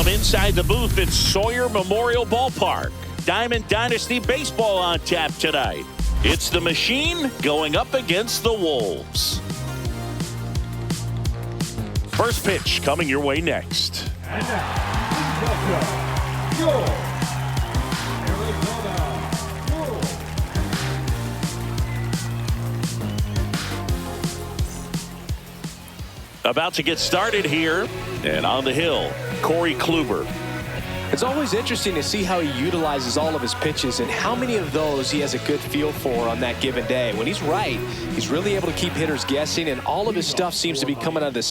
From inside the booth at Sawyer Memorial Ballpark, Diamond Dynasty Baseball on tap tonight. It's the Machine going up against the Wolves. First pitch coming your way next. And now, welcome your Arizona Wolves. About to get started here, and on the hill, Corey Kluber. It's always interesting to see how he utilizes all of his pitches and how many of those he has a good feel for on that given day. When he's right, he's really able to keep hitters guessing, and all of his stuff seems to be coming out of this.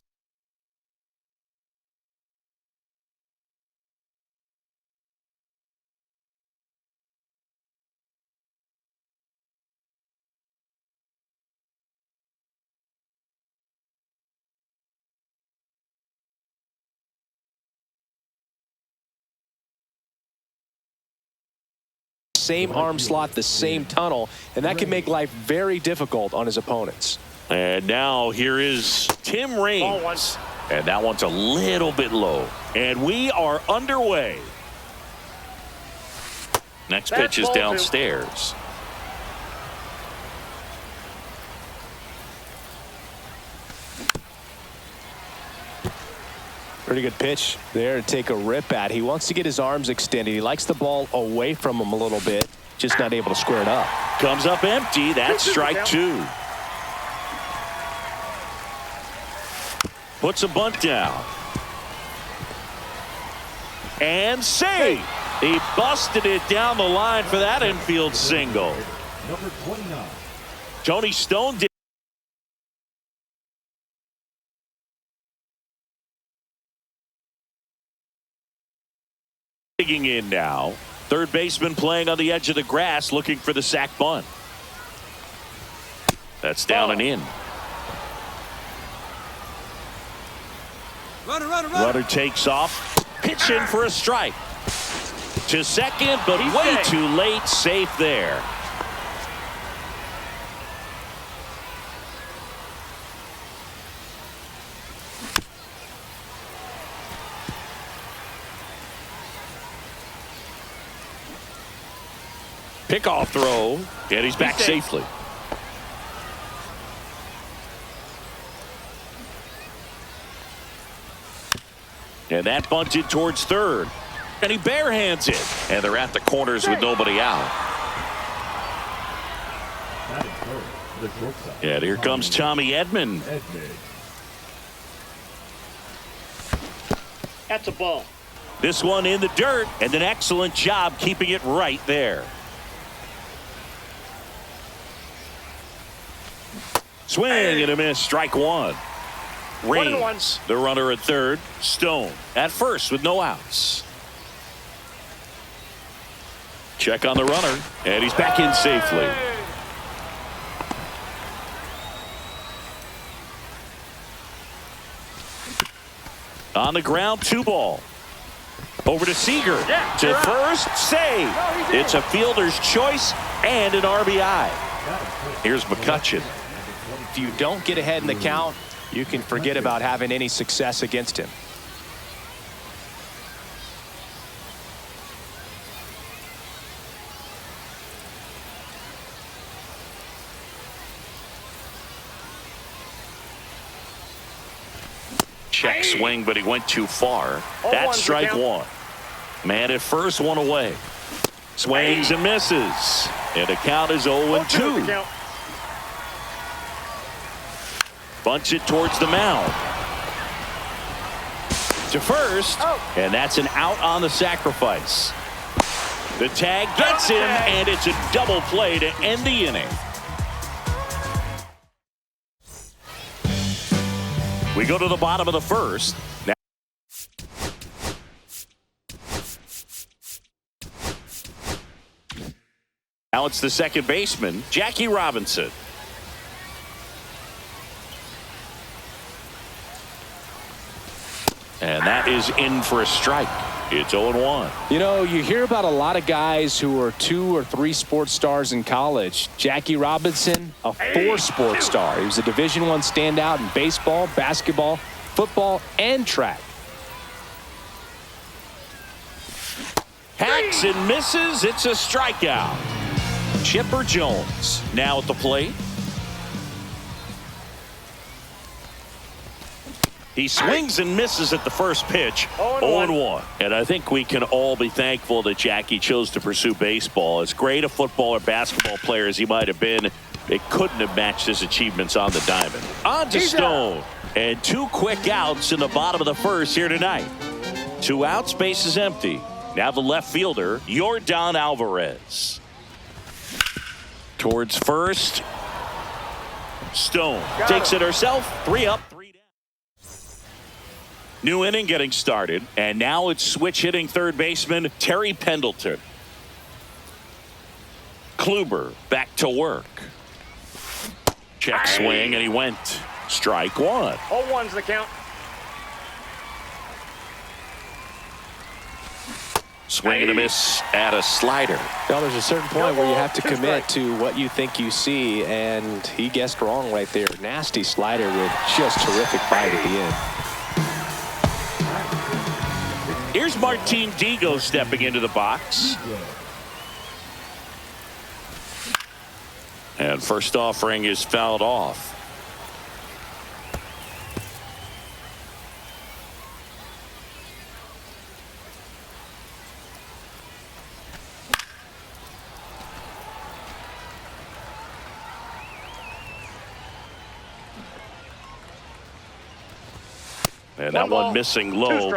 Same arm slot, the same tunnel, and that can make life very difficult on his opponents. And now here is Tim Raines. And that one's a little bit low. And we are underway. Next pitch is downstairs. Pretty good pitch there to take a rip at. He wants to get his arms extended. He likes the ball away from him a little bit, just not able to square it up. Comes up empty. That's strike two. Puts a bunt down. And save. He busted it down the line for that infield single. Number 29. Tony Stone did. Digging in now. Third baseman playing on the edge of the grass looking for the sac bunt. That's down and in. Runner takes off. Pitch in for a strike. To second, but way too late. Safe there. Pickoff throw, and he's back safely. And that bunted towards third. And he barehands it. And they're at the corners with nobody out. And here comes Tommy Edman. That's a ball. This one in the dirt, and an excellent job keeping it right there. Swing and a miss, strike one. Raines, the runner at third. Stone at first with no outs. Check on the runner, and he's back in safely. On the ground, 2-ball. Over to Seager. To first, save. It's a fielder's choice and an RBI. Here's McCutchen. If you don't get ahead in the count, you can forget about having any success against him. Check swing, but he went too far. That's strike one. Man at first, one away. Swings and misses. And the count is 0-2. Bunts it towards the mound. To first, and that's an out on the sacrifice. The tag gets him, and it's a double play to end the inning. We go to the bottom of the first. Now it's the second baseman, Jackie Robinson. And that is in for a strike. It's 0-1. You know, you hear about a lot of guys who are 2 or 3 sports stars in college. Jackie Robinson, a 4 sports star. He was a Division I standout in baseball, basketball, football, and track. Swings and misses. It's a strikeout. Chipper Jones now at the plate. He swings and misses at the first pitch. 0-1. And I think we can all be thankful that Jackie chose to pursue baseball. As great a football or basketball player as he might have been, it couldn't have matched his achievements on the diamond. On to Stone. And 2 quick outs in the bottom of the first here tonight. 2 outs, base is empty. Now the left fielder, Yordan Alvarez. Towards first. Stone takes it herself. 3 up, 3 down. New inning getting started. And now it's switch hitting third baseman Terry Pendleton. Kluber back to work. Check swing, and he went. Strike 1. 0-1's the count. Swing and a miss at a slider. Well, there's a certain point where you have to commit to what you think you see, and he guessed wrong right there. Nasty slider with just terrific bite at the end. Here's Martin Digo stepping into the box. And first offering is fouled off. And that one missing low.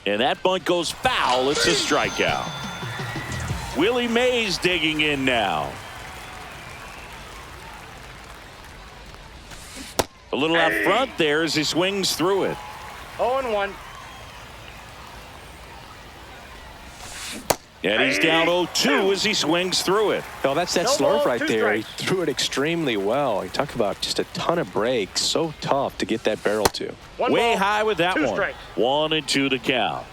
And that bunt goes foul. It's a strikeout. Willie Mays digging in now. A little out front there as he swings through it. 0-1. And he's down 0-2 as he swings through it. Well, that's that slurve right there. He threw it extremely well. You talk about just a ton of breaks. So tough to get that barrel to. Way high with that 2 one. strikes. 1-2 to count.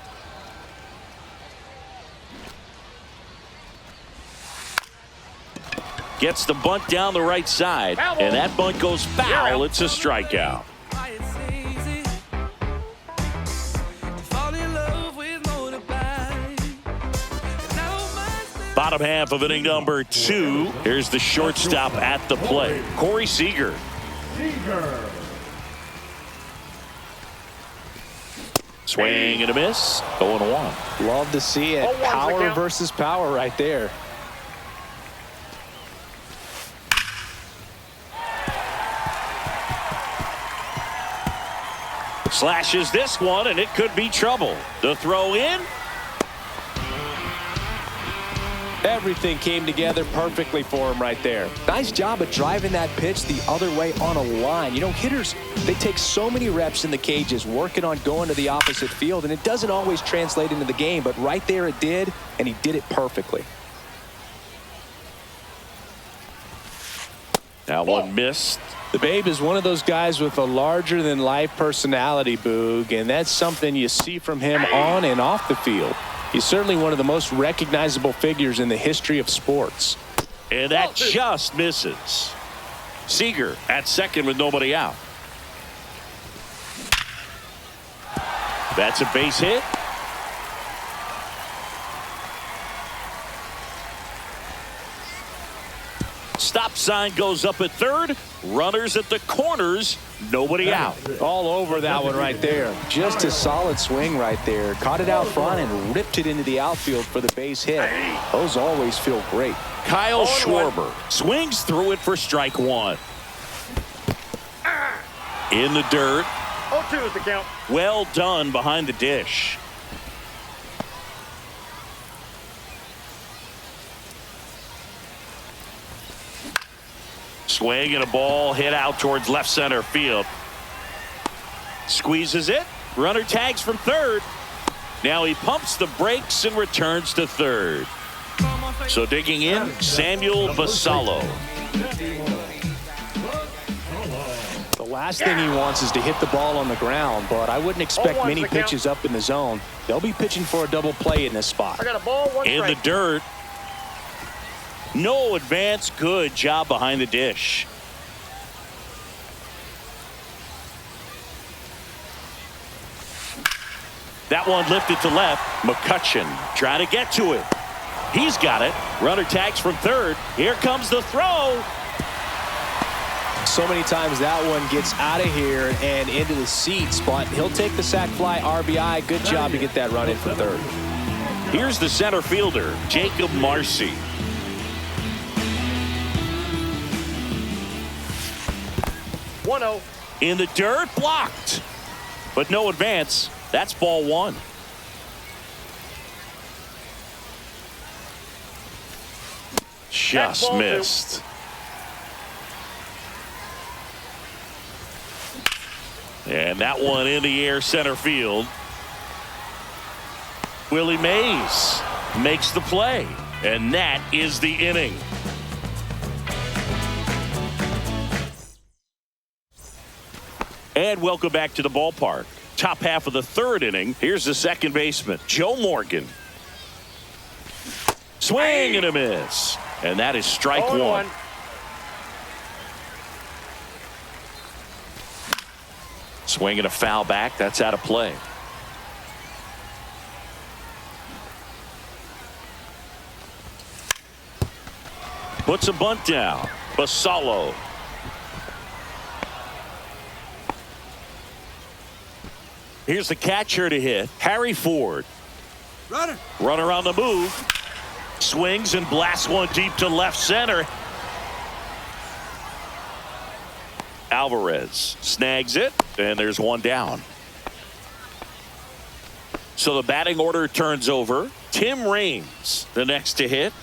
Gets the bunt down the right side. And that bunt goes foul. It's a strikeout. Bottom half of inning number 2. Here's the shortstop at the plate, Corey Seager. Swing and a miss. 0-1. Love to see it. Power versus power right there. Slashes this one, and it could be trouble. The throw in. Everything came together perfectly for him right there. Nice job of driving that pitch the other way on a line. You know, hitters, they take so many reps in the cages working on going to the opposite field, and it doesn't always translate into the game, but right there it did, and he did it perfectly. That one missed. The Babe is one of those guys with a larger-than-life personality, Boog, and that's something you see from him on and off the field. He's certainly one of the most recognizable figures in the history of sports. And that just misses. Seager at second with nobody out. That's a base hit. Stop sign goes up at third. Runners at the corners. Nobody out. All over that one right there. Just a solid swing right there. Caught it out front and ripped it into the outfield for the base hit. Those always feel great. Kyle Schwarber swings through it for strike 1. In the dirt. 0-2 is the count. Well done behind the dish. Swing and a ball hit out towards left center field. Squeezes it. Runner tags from third. Now he pumps the brakes and returns to third. So digging in, Samuel Basallo. The last thing he wants is to hit the ball on the ground, but I wouldn't expect many pitches up in the zone. They'll be pitching for a double play in this spot. I got a ball, 1 in strike. the dirt. No advance. Good job behind the dish. That one lifted to left. McCutcheon trying to get to it. He's got it. Runner tags from third. Here comes the throw. So many times that one gets out of here and into the seats, but he'll take the sack fly RBI. Good job to get that run in for third. Here's the center fielder, Jacob Marcy. One-0. In the dirt, blocked. But no advance. That's ball one. Just missed. And that one in the air center field. Willie Mays makes the play. And that is the inning. And welcome back to the ballpark. Top half of the third inning. Here's the second baseman, Joe Morgan. Swing and a miss. And that is strike one. Swing and a foul back. That's out of play. Puts a bunt down. Basallo. Here's the catcher to hit. Harry Ford. Runner on the move. Swings and blasts one deep to left center. Alvarez snags it, and there's one down. So the batting order turns over. Tim Raines, the next to hit.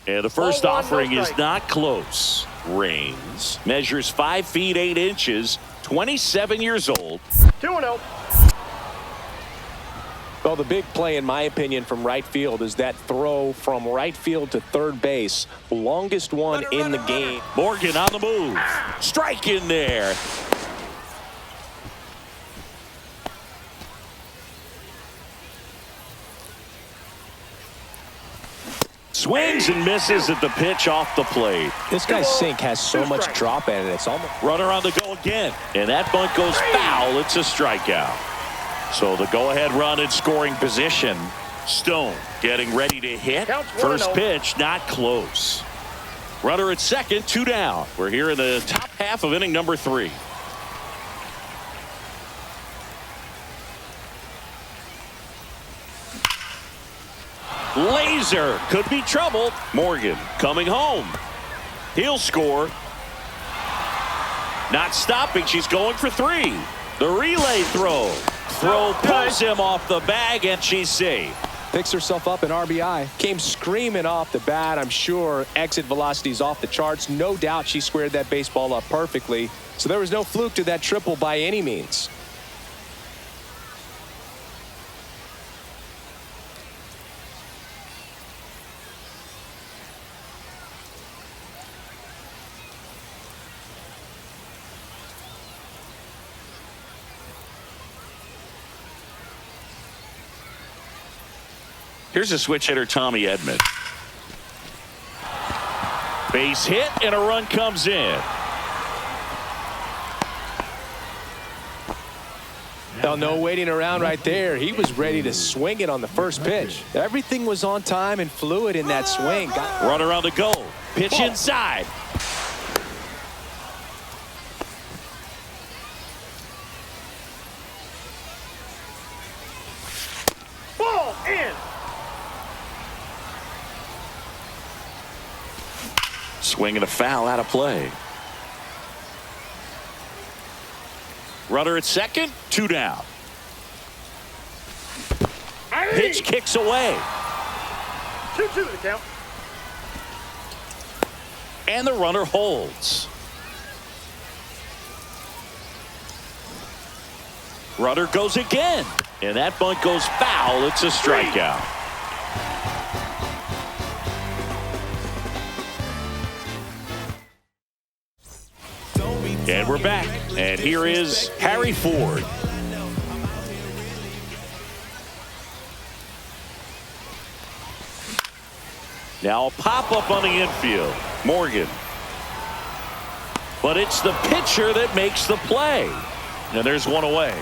And the first offering is not close. Raines measures 5 feet 8 inches, 27 years old. 2-0. Well, the big play, in my opinion, from right field is that throw from right field to third base. Longest one in the game. Morgan on the move. Strike in there. Swings and misses at the pitch off the plate. This guy's sink has so much drop in it. It's almost. Runner on the go again. And that bunt goes foul. It's a strikeout. So the go-ahead run in scoring position. Stone getting ready to hit. First pitch, not close. Runner at second, 2 down. We're here in the top half of inning number 3. Laser could be trouble. Morgan coming home. He'll score. Not stopping. She's going for 3. The relay throw. Throw pulls him off the bag, and she's safe. Picks herself up an RBI. Came screaming off the bat. I'm sure exit velocity's off the charts. No doubt she squared that baseball up perfectly. So there was no fluke to that triple by any means. Here's a switch hitter, Tommy Edman. Base hit, and a run comes in. Well, no waiting around right there. He was ready to swing it on the first pitch. Everything was on time and fluid in that swing. Runner on the go. Pitch inside. Ball in. Swing and a foul out of play. Runner at second, 2 down. Pitch kicks away. 2-2 the count. And the runner holds. Runner goes again. And that bunt goes foul. It's a strikeout. And we're back. And here is Harry Ford. Now a pop-up on the infield. Morgan. But it's the pitcher that makes the play. And there's one away.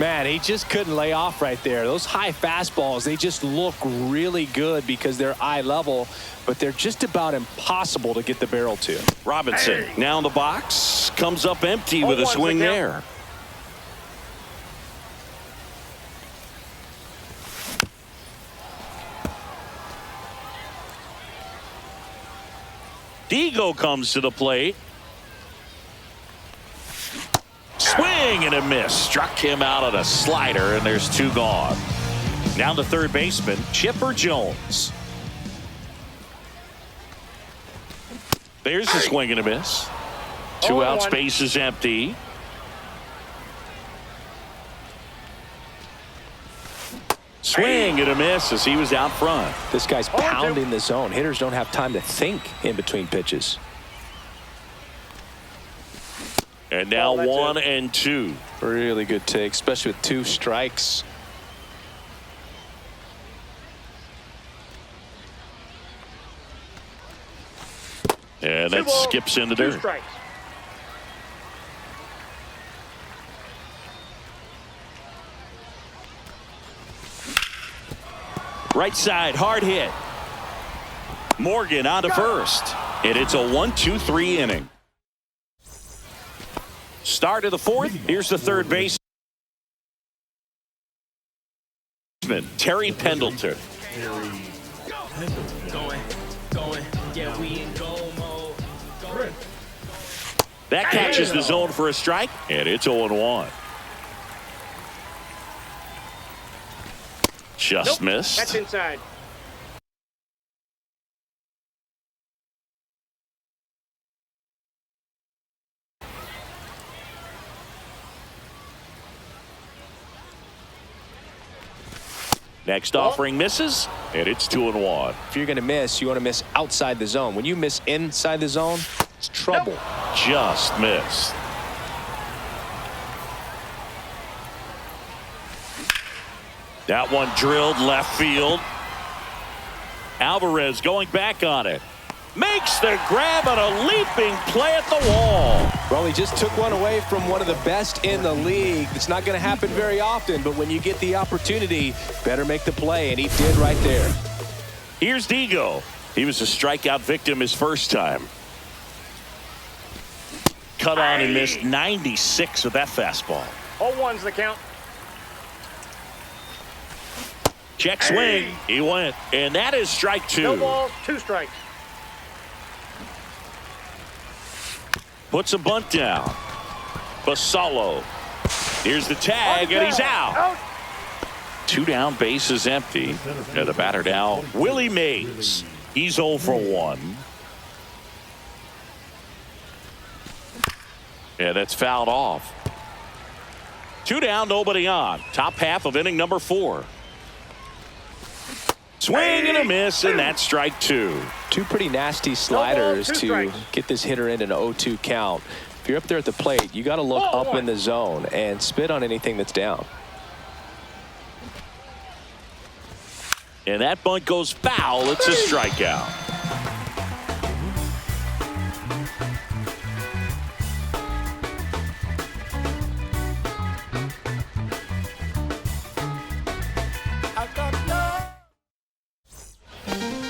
Man, he just couldn't lay off right there. Those high fastballs, they just look really good because they're eye level, but they're just about impossible to get the barrel to. Robinson now in the box, comes up empty with a swing there. Digo comes to the plate. Swing and a miss. Struck him out on a slider, and there's 2 gone. Now the third baseman, Chipper Jones. There's a swing and a miss. 2 outs, base is empty. Swing and a miss as he was out front. This guy's pounding the zone. Hitters don't have time to think in between pitches. And now 1 and 2. Really good take, especially with 2 strikes. And that skips into dirt. 2 strikes. Right side, hard hit. Morgan on to first. And it's a 1-2-3 inning. Start of the 4th. Here's the third baseman, Terry Pendleton. That catches the zone for a strike, and it's 0-1. Just missed. That's inside. Next offering misses, and it's 2-1. If you're going to miss, you want to miss outside the zone. When you miss inside the zone, it's trouble. Just missed. That one drilled left field. Alvarez going back on it. Makes the grab on a leaping play at the wall. Well, he just took one away from one of the best in the league. It's not going to happen very often, but when you get the opportunity, better make the play, and he did right there. Here's Digo. He was a strikeout victim his first time. Cut on and missed 96 with that fastball. 0-1's the count. Check swing. He went. And that is strike 2. No balls, 2 strikes. Puts a bunt down. Basalo. Here's the tag, and he's out. 2 down, base is empty. And the batter now, Willie Mays. He's 0 for 1. Yeah, that's fouled off. 2 down, nobody on. Top half of inning number 4. Swing and a miss, and that's strike 2. 2 pretty nasty sliders two to strikes. get this hitter in an 0-2 count. If you're up there at the plate, you got to look up in the zone and spit on anything that's down. And that bunt goes foul. It's a strikeout.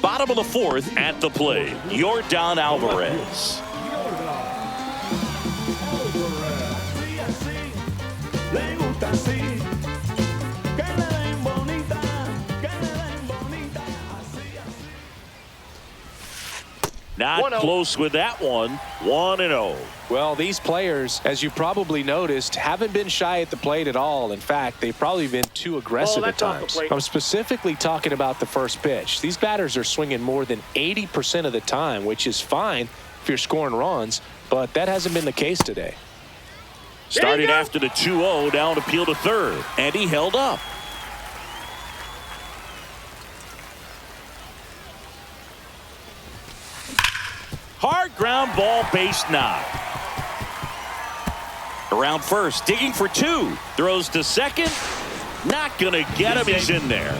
Bottom of the 4th at the plate, Yordan Alvarez. Not close with that one. 1-0. Well, these players, as you probably noticed, haven't been shy at the plate at all. In fact, they've probably been too aggressive at times. I'm specifically talking about the first pitch. These batters are swinging more than 80% of the time, which is fine if you're scoring runs, but that hasn't been the case today. Started after the 2-0, down appeal to third, and he held up. Hard ground ball, base knock. Around first, digging for 2. Throws to second. Not going to get him. He's in there.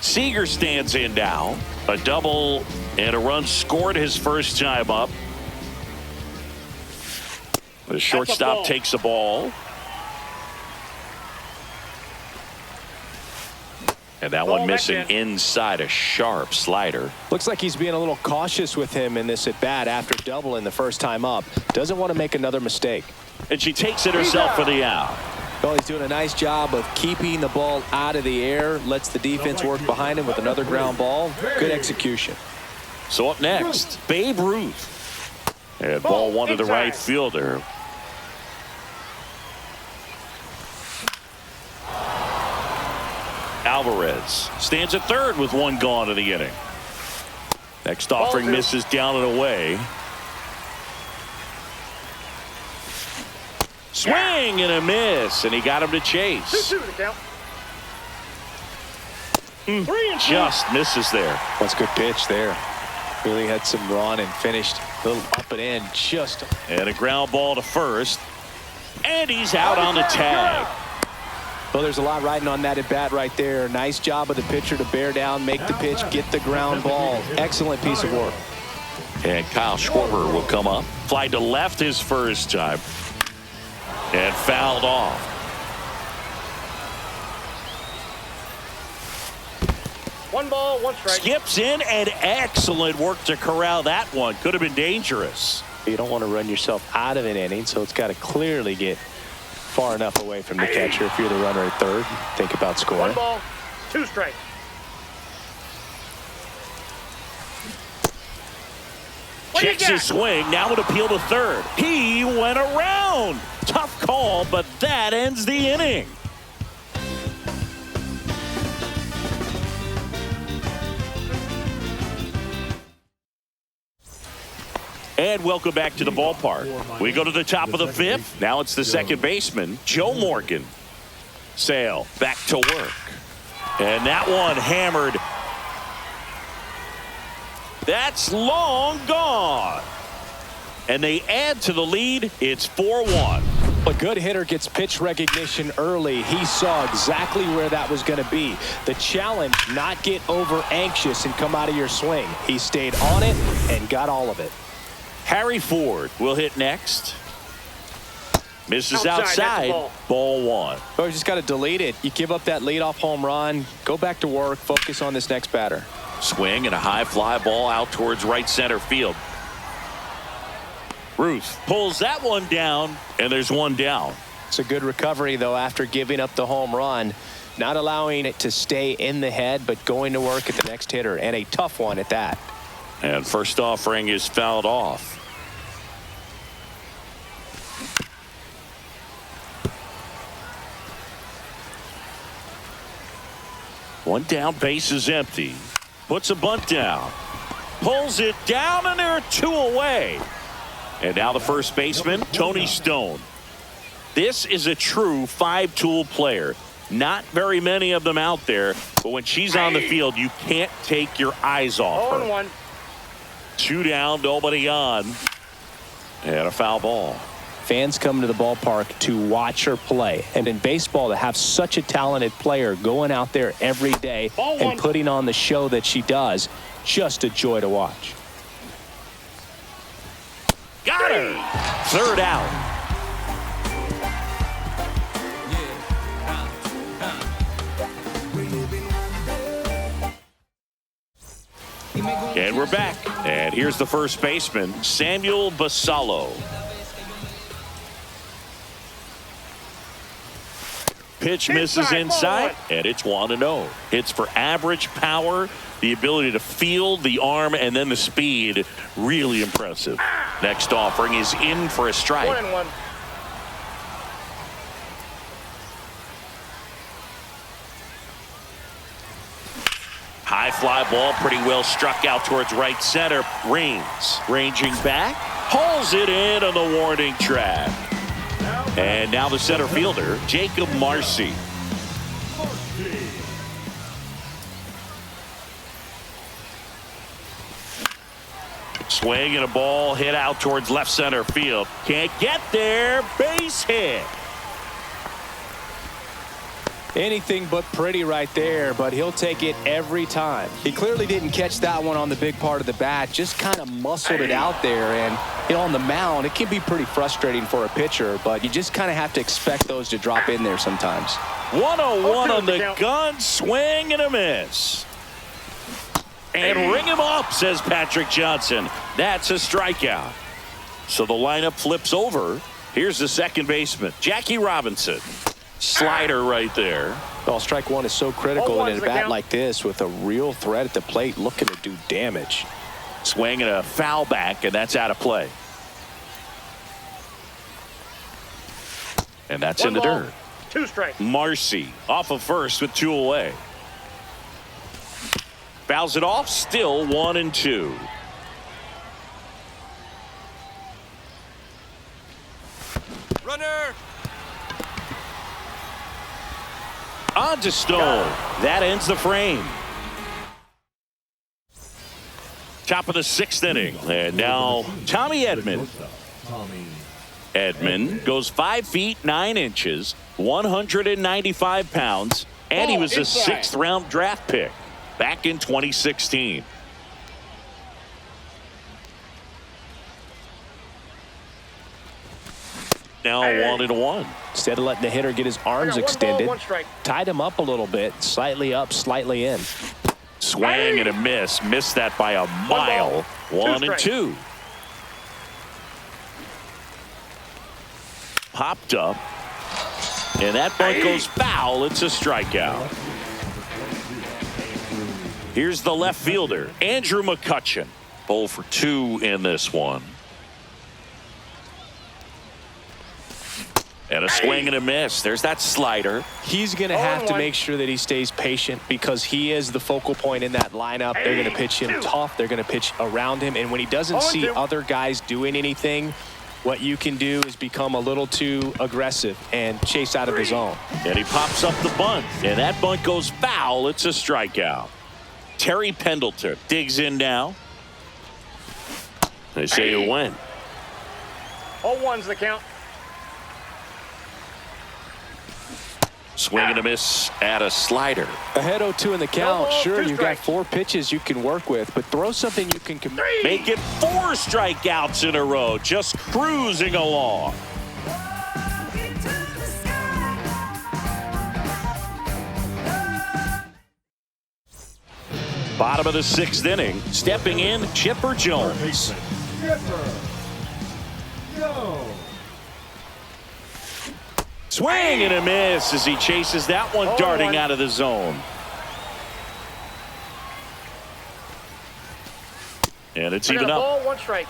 Seager stands in now. A double and a run scored his first time up. The shortstop takes the ball. And that one missing inside, a sharp slider. Looks like he's being a little cautious with him in this at bat after doubling the first time up. Doesn't want to make another mistake. And she takes it herself for the out. Well, he's doing a nice job of keeping the ball out of the air. Lets the defense work behind him with another ground ball. Good execution. So up next, Babe Ruth. And ball one to the right fielder. Alvarez stands at third with one gone in the inning. Next offering misses down and away. Swing and a miss, and he got him to chase. 2-2 the count. Just misses there. That's a good pitch there. Really had some run and finished a little up and in. Just. And a ground ball to first. And he's out on the tag. Well, there's a lot riding on that at bat right there. Nice job of the pitcher to bear down, make the pitch, get the ground ball. Excellent piece of work. And Kyle Schwarber will come up. Fly to left his first time. And fouled off. One ball, one strike. Skips in, and excellent work to corral that one. Could have been dangerous. You don't want to run yourself out of an inning, so it's got to clearly get far enough away from the catcher. If you're the runner at third, think about scoring. One ball, 2 strikes. Checks his swing. Now would appeal to third. He went around. Tough call, but that ends the inning. And welcome back to the ballpark. We go to the top of the fifth. Now it's the second baseman, Joe Morgan. Sale back to work. And that one hammered. That's long gone. And they add to the lead. It's 4-1. A good hitter gets pitch recognition early. He saw exactly where that was going to be. The challenge, not get over anxious and come out of your swing. He stayed on it and got all of it. Harry Ford will hit next. Misses outside. Ball one. Oh, you just got to delete it. You give up that leadoff home run. Go back to work. Focus on this next batter. Swing and a high fly ball out towards right center field. Ruth pulls that one down, and there's one down. It's a good recovery, though, after giving up the home run. Not allowing it to stay in the head, but going to work at the next hitter, and a tough one at that. And first offering is fouled off. One down, base is empty. Puts a bunt down. Pulls it down, and there are two away. And now the first baseman, Tony Stone. This is a true five-tool player. Not very many of them out there, but when she's on the field, you can't take your eyes off her. 0-1. Two down, nobody on. And a foul ball. Fans come to the ballpark to watch her play. And in baseball, to have such a talented player going out there every day and putting on the show that she does, just a joy to watch. Got her. Third out. And we're back. And here's the first baseman, Samuel Basallo. Pitch misses inside, and it's 1-0. Hits for average power, the ability to field, the arm, and then the speed. Really impressive. Next offering is in for a strike. 1-1. High fly ball, pretty well struck out towards right center. Rains, ranging back, hauls it in on the warning track. And now the center fielder, Jacob Marcy. Swing and a ball hit out towards left center field. Can't get there. Base hit. Anything but pretty right there, but he'll take it every time. He clearly didn't catch that one on the big part of the bat, just kind of muscled it out there. And, you know, on the mound, it can be pretty frustrating for a pitcher, but you just kind of have to expect those to drop in there sometimes. 101 on the gun, swing and a miss. And ring him up, says Patrick Johnson. That's a strikeout. So the lineup flips over. Here's the second baseman, Jackie Robinson. Slider right there. Well, strike one is so critical in a bat like this with a real threat at the plate looking to do damage. Swing and a foul back, and that's out of play. And that's in the dirt. 2 strikes. Marcy off of first with 2 away. Fouls it off, still 1-2. Runner. On to Stone. That ends the frame. Top of the 6th inning. And now Tommy Edman. Edman goes 5 feet 9 inches, 195 pounds, and he was a 6th round draft pick back in 2016. Now 1-1. Instead of letting the hitter get his arms extended, tied him up a little bit, slightly up, slightly in. Swing and a miss. Missed that by a mile. 1-2. Popped up. And that bunt goes foul. It's a strikeout. Here's the left fielder, Andrew McCutchen. 0 for 2 in this one. And a swing and a miss. There's that slider. He's going to have to make sure that he stays patient because he is the focal point in that lineup. They're going to pitch him tough. They're going to pitch around him. And when he doesn't see other guys doing anything, what you can do is become a little too aggressive and chase out of his zone. And he pops up the bunt. And that bunt goes foul. It's a strikeout. Terry Pendleton digs in now. They say it went. 0-1's the count. Swing and a miss at a slider. Ahead 0-2 in the count. Sure, you've got 4 pitches you can work with, but throw something you can make it 4 strikeouts in a row. Just cruising along. Bottom of the 6th inning. Stepping in, Chipper Jones. Swing and a miss as he chases that one darting out of the zone. And it's even up. Ball, 1 strike.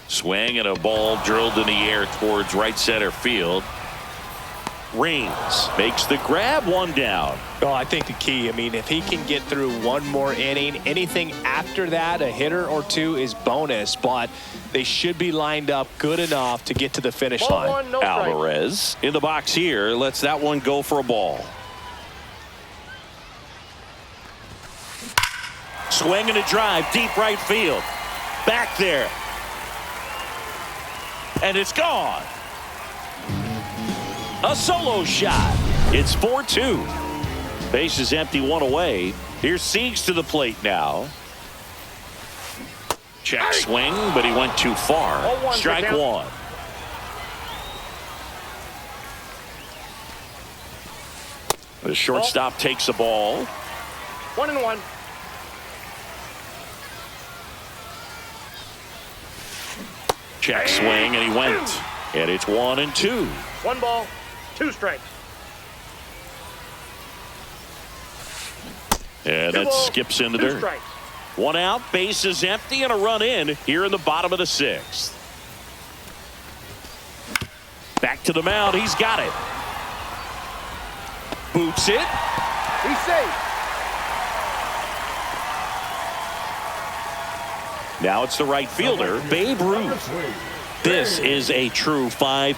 Swing and a ball drilled in the air towards right center field. Reigns makes the grab, 1 down. Oh, I think the key, I mean, if he can get through 1 more inning, anything after that, a hitter or 2 is bonus, but they should be lined up good enough to get to the finish line. Alvarez in the box here, lets that one go for a ball. Swing and a drive, deep right field. Back there. And it's gone. A solo shot. It's 4-2. Base is empty, 1 away. Here's Siegs to the plate now. Check swing, but he went too far. Strike 1. The shortstop takes the ball. 1-1. Check swing, and he went. And it's 1-2. 1 ball, 2 strikes. And that skips in the dirt. 1 out, base is empty, and a run in here in the bottom of the 6th. Back to the mound, he's got it. Boots it. He's safe. Now it's the right fielder, Babe Ruth. This is a true 5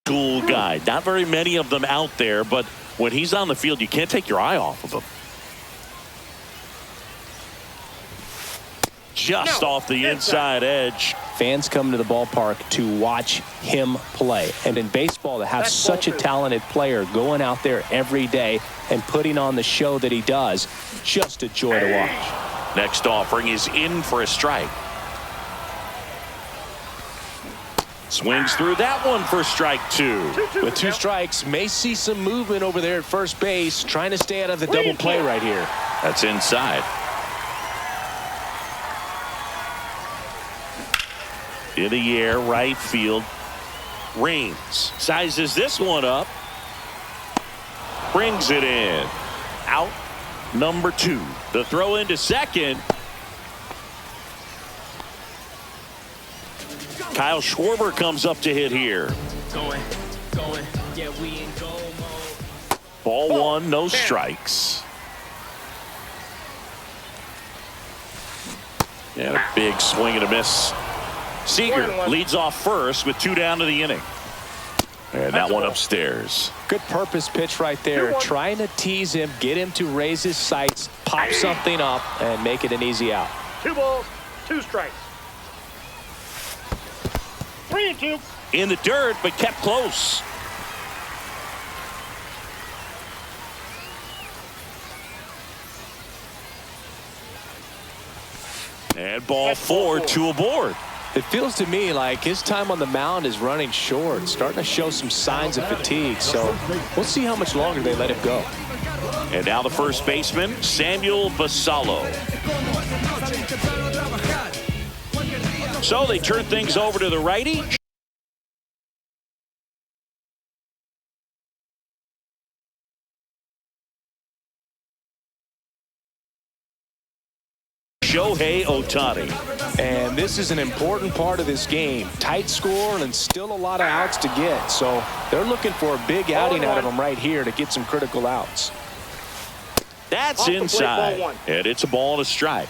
Cool guy. Not very many of them out there, but when he's on the field, you can't take your eye off of him. Just off the inside edge. Fans come to the ballpark to watch him play. And in baseball, to have such a talented player going out there every day and putting on the show that he does, just a joy to watch. Next offering is in for a strike. Swings through that one for strike 2. With 2 strikes, may see some movement over there at first base, trying to stay out of the double play right here. That's inside. In the air, right field. Reigns sizes this one up. Brings it in. Out number 2. The throw into second. Kyle Schwarber comes up to hit here. Yeah, we in goal mode. Ball 1, no strikes. And a big swing and a miss. Seager leads off first with 2 down to the inning. And that one upstairs. Good purpose pitch right there. Trying to tease him, get him to raise his sights, pop something up, and make it an easy out. 2 balls, 2 strikes. 3-2. In the dirt, but kept close. And ball 4, 2 aboard. It feels to me like his time on the mound is running short, starting to show some signs of fatigue. So we'll see how much longer they let him go. And now the first baseman, Samuel Basallo. So they turn things over to the righty. Shohei Ohtani. And this is an important part of this game. Tight score and still a lot of outs to get. So they're looking for a big outing out of him right here to get some critical outs. That's inside. And it's a ball and a strike.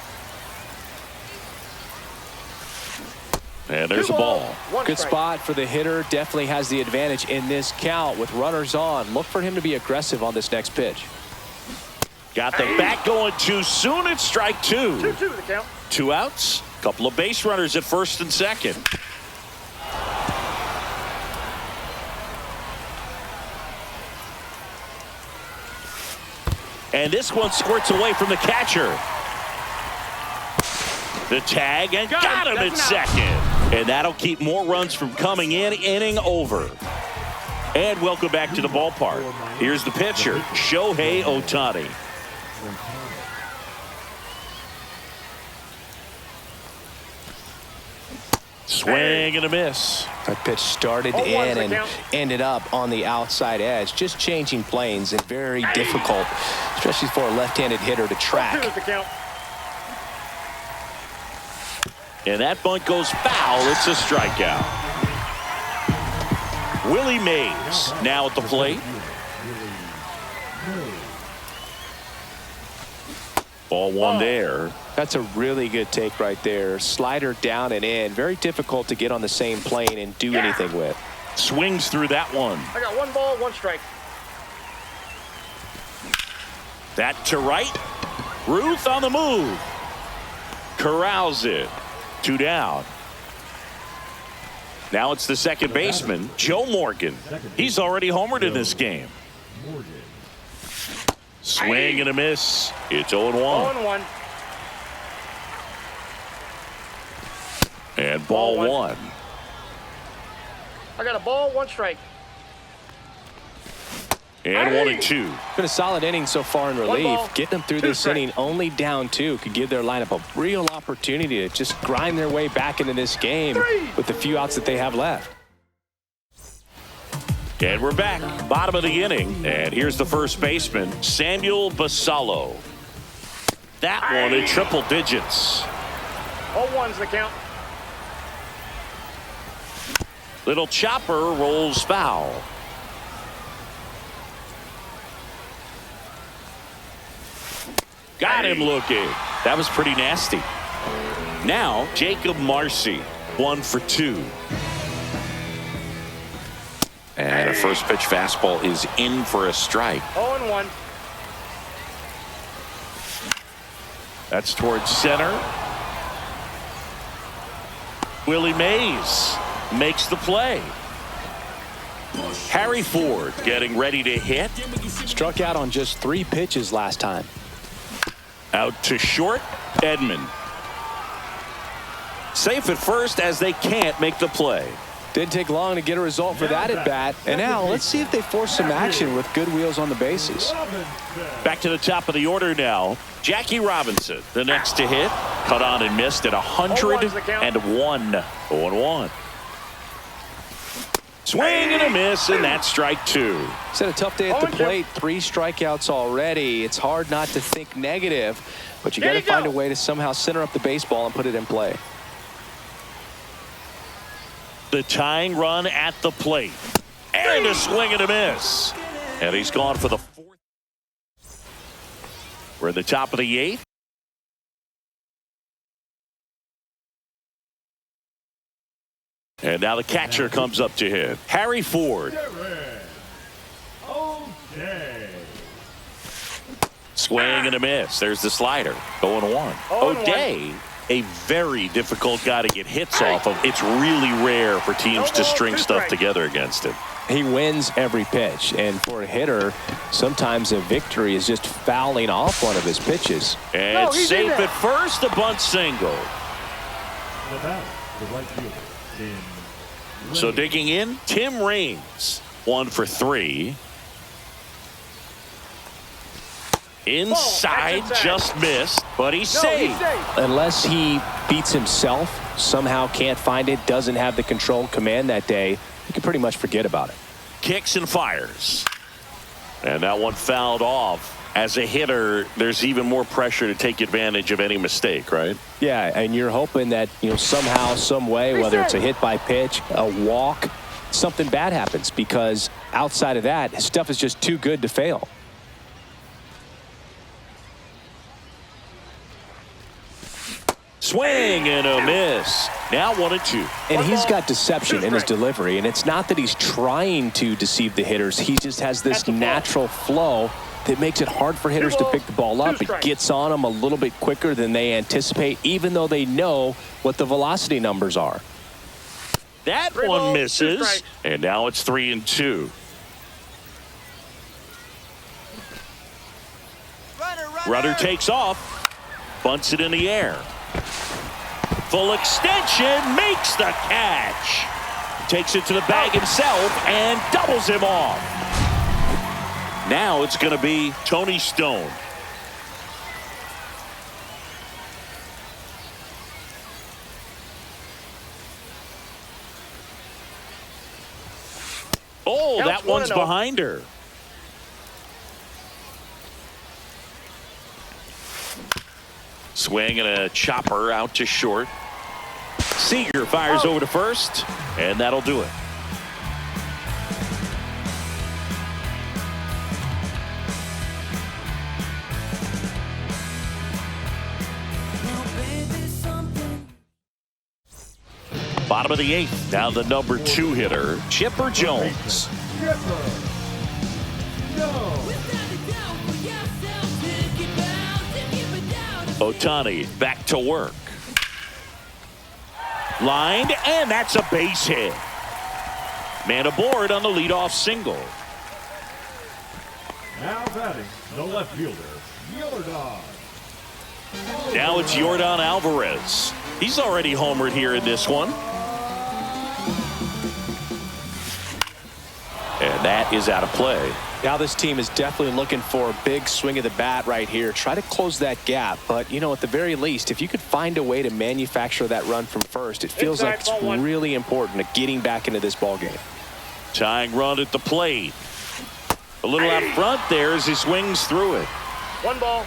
And there's a ball. Good spot for the hitter. Definitely has the advantage in this count with runners on. Look for him to be aggressive on this next pitch. Got the bat going too soon. It's strike 2. 2-2 the count. 2 outs. Couple of base runners at first and second. And this one squirts away from the catcher. The tag and got him at second. And that'll keep more runs from coming in. Inning over. And welcome back to the ballpark. Here's the pitcher, Shohei Ohtani. Swing and a miss. That pitch started in and ended up on the outside edge. Just changing planes and very difficult, especially for a left-handed hitter to track. And that bunt goes foul. It's a strikeout. Willie Mays now at the plate. Ball 1 there. That's a really good take right there. Slider down and in. Very difficult to get on the same plane and do anything with. Swings through that one. I got 1 ball, 1 strike. That to right. Ruth on the move. Corrals it. 2 down. Now it's the second baseman, Joe Morgan. He's already homered in this game. Swing and a miss. It's 0-1. 0-1. And ball 1. I got a ball, 1 strike. And 1-2. Been a solid inning so far in relief. Getting them through this inning only down 2 could give their lineup a real opportunity to just grind their way back into this game with the few outs that they have left. And we're back, bottom of the inning. And here's the first baseman, Samuel Basallo. That one in triple digits. All 1's the count. Little chopper rolls foul. Got him looking. That was pretty nasty. Now, Jacob Marcy, 1 for 2. And a first pitch fastball is in for a strike. 0-1. That's towards center. Willie Mays makes the play. Harry Ford getting ready to hit. Struck out on just 3 pitches last time. Out to short, Edman. Safe at first as they can't make the play. Didn't take long to get a result for that at bat. And now let's see if they force some action with good wheels on the bases. Back to the top of the order now. Jackie Robinson, the next to hit. Cut on and missed at 101. 0-1. Swing and a miss, and that's strike 2. It's had a tough day at the plate. 3 strikeouts already. It's hard not to think negative, but you got to find a way to somehow center up the baseball and put it in play. The tying run at the plate. And a swing and a miss. And he's gone for the 4th. We're at the top of the 8th. And now the catcher comes up to hit. Harry Ford. Okay. Swing and a miss. There's the slider. 0-1. O'Day, a very difficult guy to get hits off of. It's really rare for teams to string stuff together against him. He wins every pitch, and for a hitter, sometimes a victory is just fouling off one of his pitches. And safe at first, a bunt single. The batter, the right fielder, So digging in, Tim Raines, 1 for 3. Inside, just missed, but he's safe. Unless he beats himself, somehow can't find it, doesn't have the control command that day, you can pretty much forget about it. Kicks and fires. And that one fouled off. As a hitter, there's even more pressure to take advantage of any mistake, right? Yeah, and you're hoping that, somehow, some way, whether it's a hit by pitch, a walk, something bad happens, because outside of that, his stuff is just too good to fail. Swing and a miss. Now 1-2. And he's got deception in his delivery, and it's not that he's trying to deceive the hitters. He just has this natural flow that makes it hard for hitters to pick the ball up. It gets on them a little bit quicker than they anticipate, even though they know what the velocity numbers are. That one misses, and now it's 3-2. Runner takes off, bunts it in the air. Full extension, makes the catch. Takes it to the bag himself and doubles him off. Now it's going to be Tony Stone. Oh, that one's behind her. Swing and a chopper out to short. Seager fires over to first, and that'll do it. Bottom of the 8th, now the number 2 hitter, Chipper Jones. Ohtani back to work. Lined, and that's a base hit. Man aboard on the leadoff single. Now batting, the left fielder, Yordan. Now it's Yordan Alvarez. He's already homered here in this one. And that is out of play. Now this team is definitely looking for a big swing of the bat right here. Try to close that gap. But, at the very least, if you could find a way to manufacture that run from first, it feels like it's really important to getting back into this ball game. Tying run at the plate. A little out front there as he swings through it. 1 ball,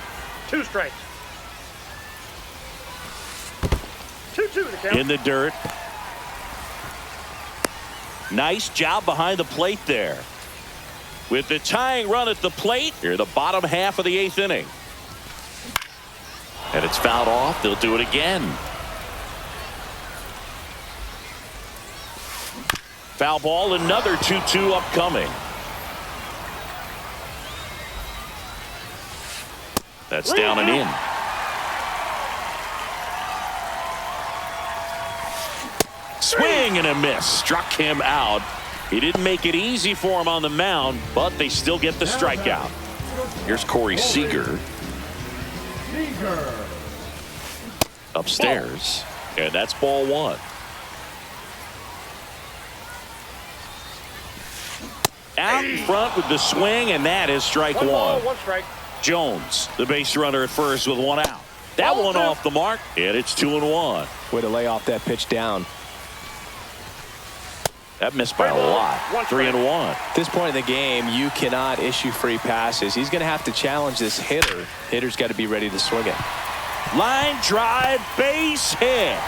2 strikes. 2-2 the count. In the dirt. Nice job behind the plate there. With the tying run at the plate, here the bottom half of the 8th inning. And it's fouled off. They'll do it again. Foul ball, another 2-2 upcoming. That's down and in. Swing and a miss. Struck him out. He didn't make it easy for him on the mound, but they still get the strikeout. Here's Corey Seager. Upstairs. And that's ball one. Out in front with the swing, and that is strike one. Ball, one strike. Jones, the base runner at first with one out. That one off the mark, and it's 2-1. Way to lay off that pitch down. That missed by a lot. 3-1. At this point in the game, you cannot issue free passes. He's going to have to challenge this hitter. Hitter's got to be ready to swing it. Line drive, base hit.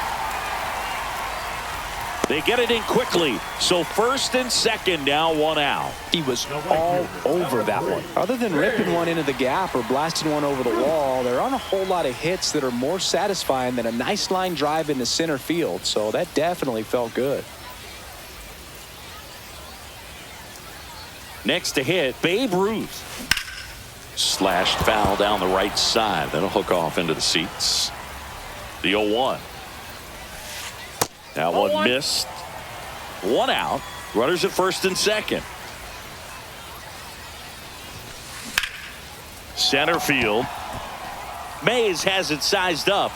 They get it in quickly. So first and second, now one out. He was all over that one. Other than ripping one into the gap or blasting one over the wall, there aren't a whole lot of hits that are more satisfying than a nice line drive into center field. So that definitely felt good. Next to hit, Babe Ruth. Slashed foul down the right side. That'll hook off into the seats. The 0-1. That one missed. One out. Runners at first and second. Center field. Mays has it sized up.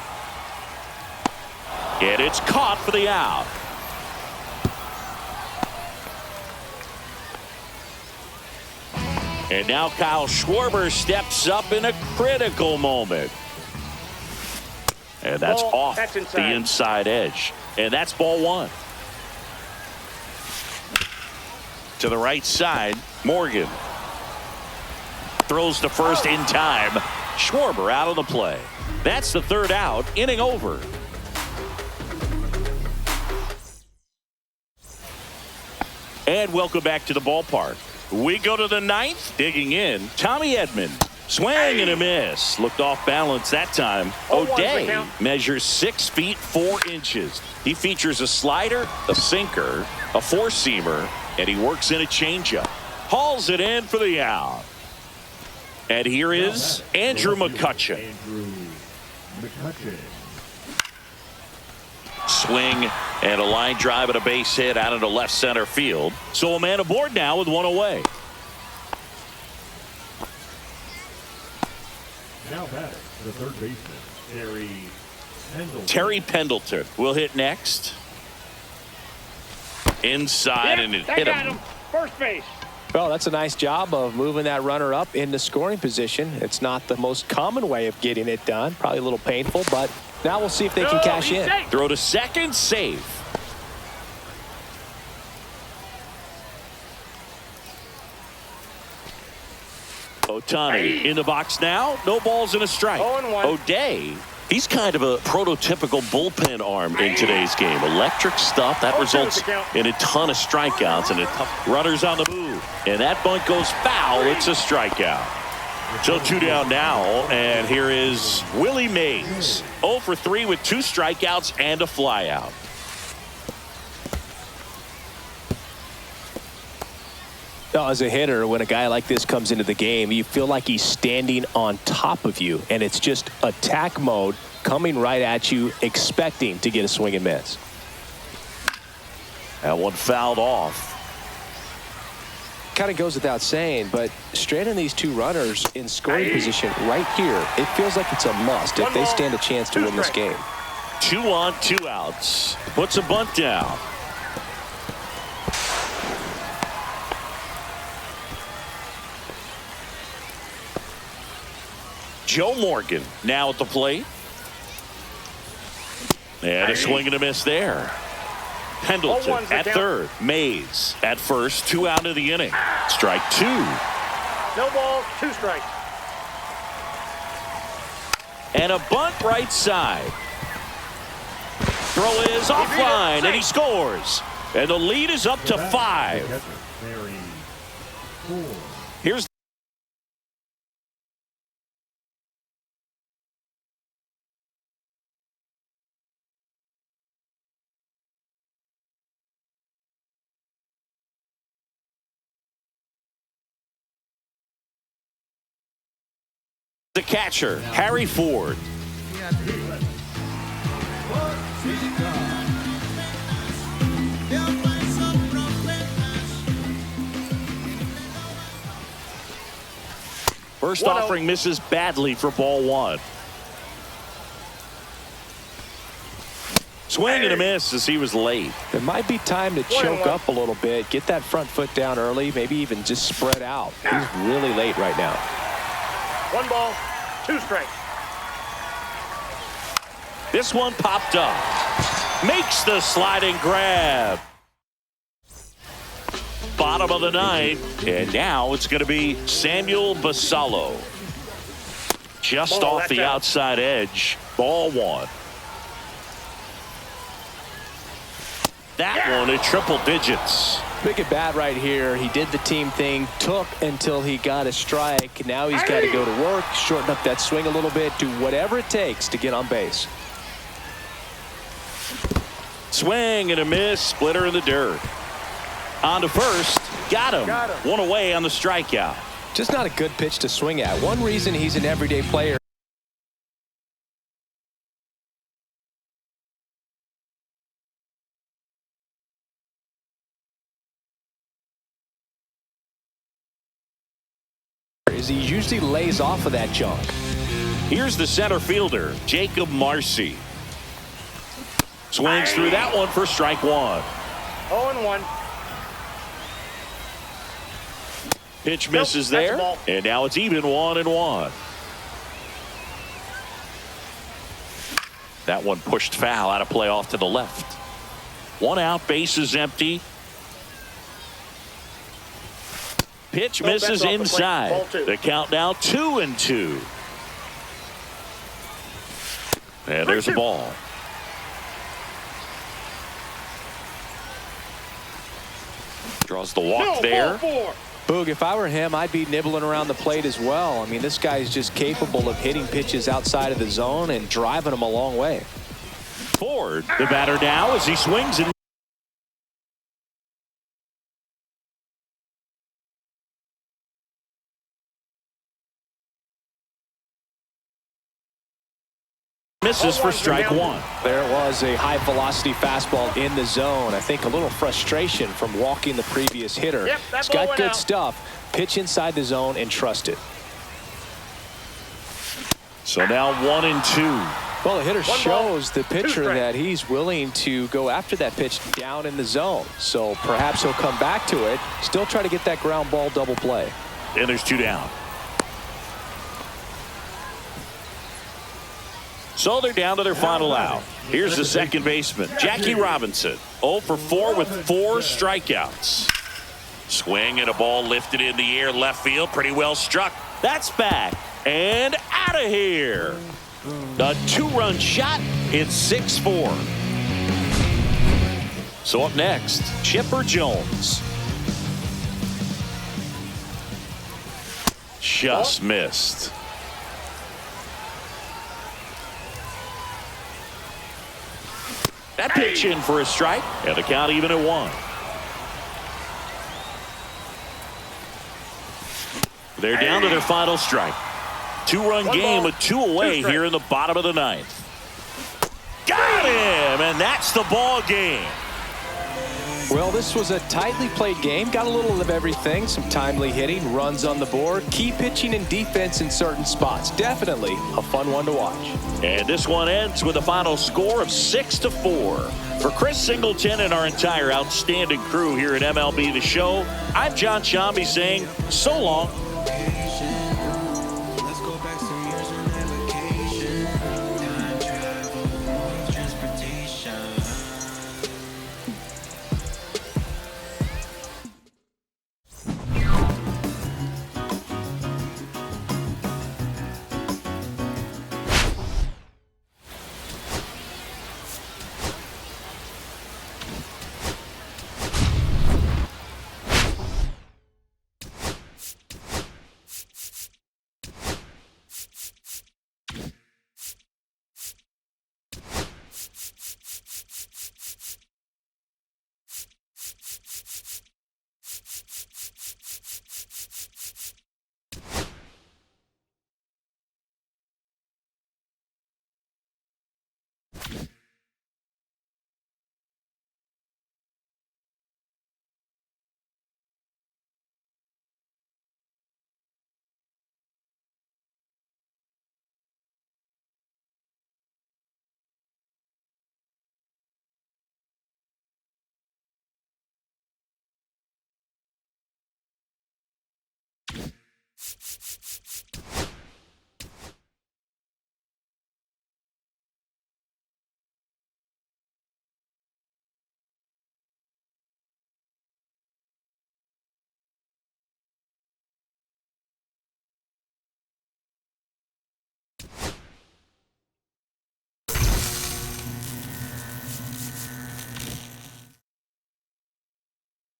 And it's caught for the out. And now Kyle Schwarber steps up in a critical moment. And that's off the inside edge. And that's ball one. To the right side, Morgan. Throws to first in time. Schwarber out of the play. That's the third out. Inning over. And welcome back to the ballpark. We go to the ninth. Digging in, Tommy Edman. Swing and a miss. Looked off balance that time. O'Day measures 6 feet 4 inches. He features a slider, a sinker, a four-seamer, and he works in a changeup. Hauls it in for the out. And here is Andrew McCutchen. Swing and a line drive and a base hit out into left center field. So a man aboard now with one away. Now batting, the third baseman, Terry Pendleton will hit next. Inside, and it hit him. First base. Well, that's a nice job of moving that runner up into scoring position. It's not the most common way of getting it done. Probably a little painful, but now we'll see if they can cash in. Throw to second, save. Ohtani in the box now. No balls and a strike. 0-1. O'Day, he's kind of a prototypical bullpen arm in today's game. Electric stuff that results in a ton of strikeouts and a tough runners on the move. And that bunt goes foul. It's a strikeout. So 2 down now, and here is Willie Mays. 0 for 3 with 2 strikeouts and a flyout. As a hitter, when a guy like this comes into the game, you feel like he's standing on top of you, and it's just attack mode coming right at you, expecting to get a swing and miss. That one fouled off. Kind of goes without saying, but straighten these two runners in scoring position right here. It feels like it's a must if they stand a chance to win this game. 2 on, 2 outs. Puts a bunt down. Joe Morgan now at the plate. And a swing and a miss there. Pendleton at third. Mays at first. 2 out of the inning. Strike 2. No balls, 2 strikes. And a bunt right side. Throw is offline, and he scores. And the lead is up to 5. Here's The catcher, Harry Ford. First offering misses badly for ball one. Swing and a miss as he was late. There might be time to choke up a little bit, get that front foot down early, maybe even just spread out. He's really late right now. 1 ball, 2 strikes. This one popped up. Makes the sliding grab. Bottom of the 9th, and now it's going to be Samuel Basallo. Just off the outside edge. Ball 1. That one at triple digits. Big at bat right here. He did the team thing, took until he got a strike. Now he's got to go to work, shorten up that swing a little bit, do whatever it takes to get on base. Swing and a miss, splitter in the dirt. On to first, got him. One away on the strikeout. Just not a good pitch to swing at. One reason he's an everyday player. He usually lays off of that junk. Here's the center fielder, Jacob Marcy. Swings through that one for strike 1. 0-1. Pitch misses there, and now it's even 1-1. That one pushed foul, out of play off to the left. 1 out, bases empty. Pitch misses inside. The count now 2-2. And there's a ball. Draws the walk there. Boog, if I were him, I'd be nibbling around the plate as well. I mean, this guy is just capable of hitting pitches outside of the zone and driving them a long way. Ford, the batter now as he swings and misses for strike 1. There it was, a high velocity fastball in the zone. I think a little frustration from walking the previous hitter. He's got good stuff. Pitch inside the zone and trust it. So now 1-2. Well, the hitter shows the pitcher that he's willing to go after that pitch down in the zone. So perhaps he'll come back to it, still try to get that ground ball double play. And there's 2 down. So they're down to their final out. Here's the second baseman, Jackie Robinson. 0 for 4 with 4 strikeouts. Swing and a ball lifted in the air left field. Pretty well struck. That's back and out of here. A 2-run shot. It's 6-4. So up next, Chipper Jones. Just missed. That pitch in for a strike, and the count even at 1. They're down to their final strike. 2-run game with 2 away here in the bottom of the 9th. Got him, and that's the ball game. Well, this was a tightly played game. Got a little of everything. Some timely hitting, runs on the board, key pitching and defense in certain spots. Definitely a fun one to watch. And this one ends with a final score of 6-4. For Chris Singleton and our entire outstanding crew here at MLB The Show, I'm John Shambi saying so long.